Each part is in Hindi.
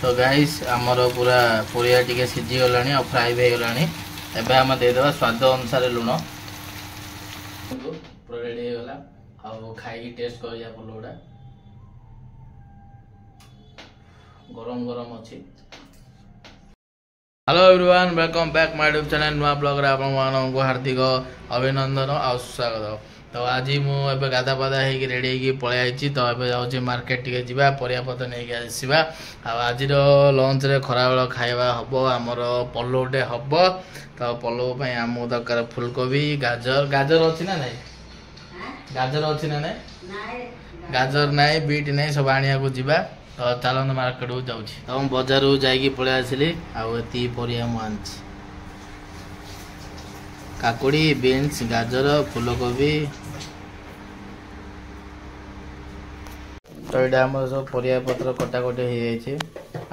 तो गाइस आमर पूरा परिया टिके सीझी गलानी और फ्राई हो गलानी एबे हम देदेबा स्वाद अनुसार लुण पूरा रेडी हो गला आ खाई टेस्ट करिया पलोडा गरम गरम अछि। Hello everyone welcome back my YouTube channel नुआ ब्लॉग रे आपन मानको हार्दिक अभिनंदन और स्वागत। तो आज मुझे गाधा पाधा हो रेडी हो पलि आई तो ये जाऊँ मार्केट टे जा परिया पत्र नहीं आसवा। आज लंच रे खरा बेल खाଇବା हम आमर पलौटे हम तो पलौ आम दरकार फुलकोबी गाजर गाजर अच्छी ना नहीं गाजर अच्छी ना नहीं गाजर नाई बीट नहीं सब आनिया को जीवा तो चलते मार्केट को जाऊँ तो बजार जाकि पलि आसली आती परिया मुझे काकुड़ी बीन्स गाजर फुलकोबी तो यहाँ आम सब परिया पत्र कटाकटी हो जाए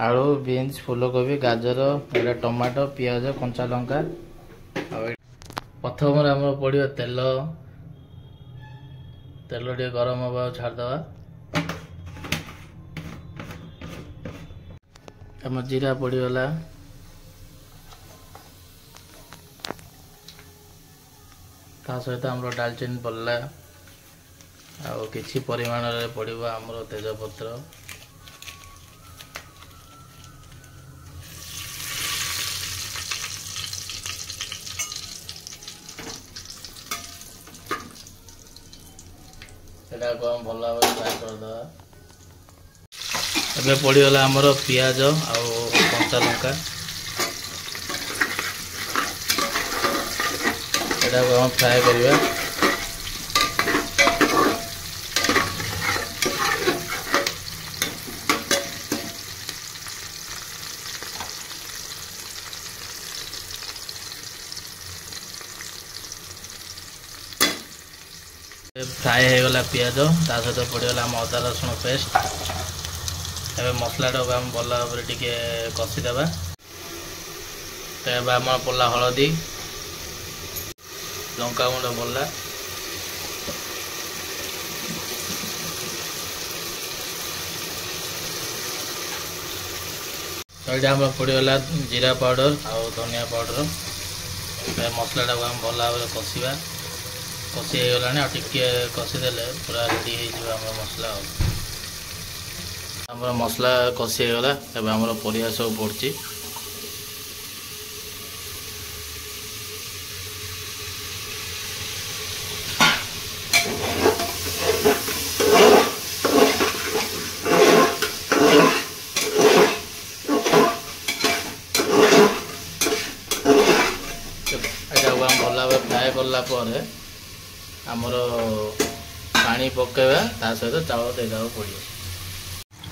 आलू बीन्स फुलकोबी गाजर एटा टमाटो पियाज कंचा लंका प्रथम आम पड़ो तेल तेल टे गरम हवा छाड़दवा आम जीरा पड़गला ता सहित आम डालचीनी पड़ला आउ किछि परिमाण रे पड़िबो हमरो तेजपत्र सेटा को हम भला भाबे फ्राई कर दवा। एबे पड़िगला हमरो पियाज आउ कंचा लंका सेटा को हम फ्राई करिवा। फ्राए हो गला पियाज ता सहित पड़गला आम अदा रसुण पेस्ट एवं मसलाटा को आम भल भाव टिके कषिदेवा। तो ये आम पड़ा हलदी लंका गुंड पड़ा तो ये आम पड़गला जीरा पाउडर आउ धनिया पाउडर मसलाटा को आम भल भाव कषा कषि हो गलानी टिके कषिदेले पूरा रेडी हो मसला आम मसला कषि हो गला एबे हमर परिया सब पड़ची एटा हम भला फ्राए करला पर आमर पानी पकेवा ता सहित चावल देदेबा पड़ो।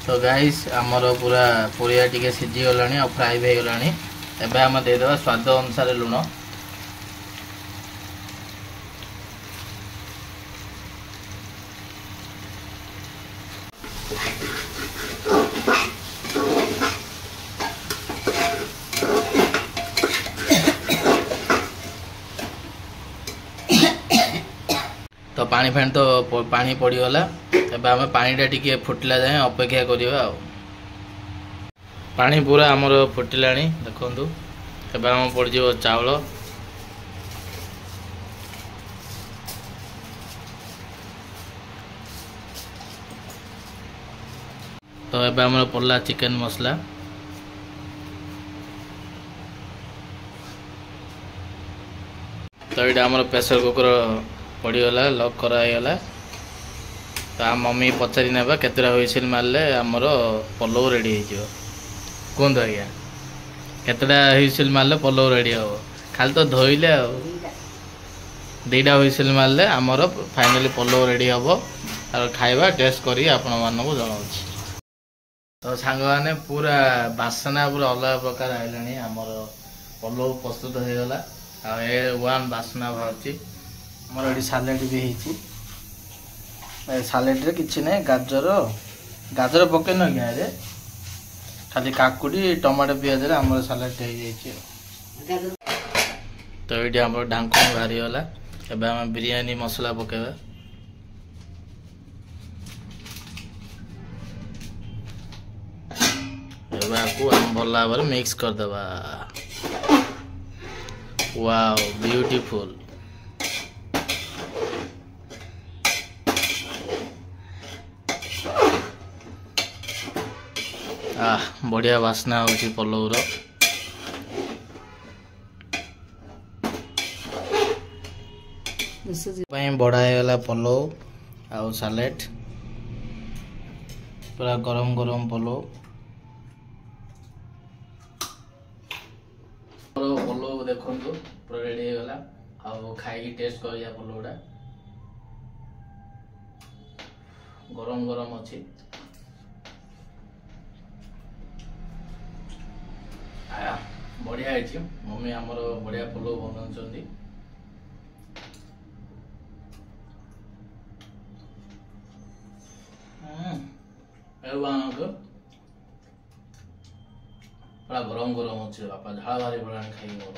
तो गाइस आमर पूरा परिया टिके सीझी गलानी और फ्राई हो गलानी एबे हम देदेबा स्वाद अनुसार लुण तो पानी फाणी तो पानी पड़गला एबे आम पानीटा टिके फुटला जाए अपेक्षा करिवा। पानी पूरा आमर फुटिलानी देखंतु एबे आम पड़जिवो चावल तो एबे आमर पड़ला चिकन मसला तो ये आमर प्रेशर कुकर पड़गला लक करागला। तो आम मम्मी पचारि ना केतरा हुइसिल मारले आमर पलौ रेडी हो कहतु आज्ञा केतटा हुइसिल मारले पलौ रेडी हम खाली तो धोइले दीटा हुइसिल मारले आमर फाइनली पलौ रेडी हम और खाइबा टेस्ट करी आपण मानकु जणाउछि। तो सांग माने पूरा बासना पूरा अलग प्रकार आइलानी आमर पलौ प्रस्तुत हो गला आ ए वन बासना बाहरछि। मोर ये सालेड भी सालेड रे किछि नै गाजर गाजर पके न गया रे खाली काकुड़ी टमाटो पियाज रे हमर सालेड हो जाइए। तो ये हमर ढांकन बाहरी गला एबे हम बिरयानी मसला पकेबा एबा को हम भला भाବରେ मिक्स कर देबा। Wow beautiful. बढ़िया वासना होची पलौर। बढ़ागला पलौ आउ सालेट पूरा गरम गरम पलौ। पलौ देखो पूरा रेडी हो गला। आउ खाई टेस्ट करिया पलौटा गरम गरम अच्छी। बढ़िया है। मम्मी आमर बढ़िया पलौ बनाउछंती। पूरा गरम गरम अच्छे बापा झाड़ा बाहरी पड़ा खाई मोर।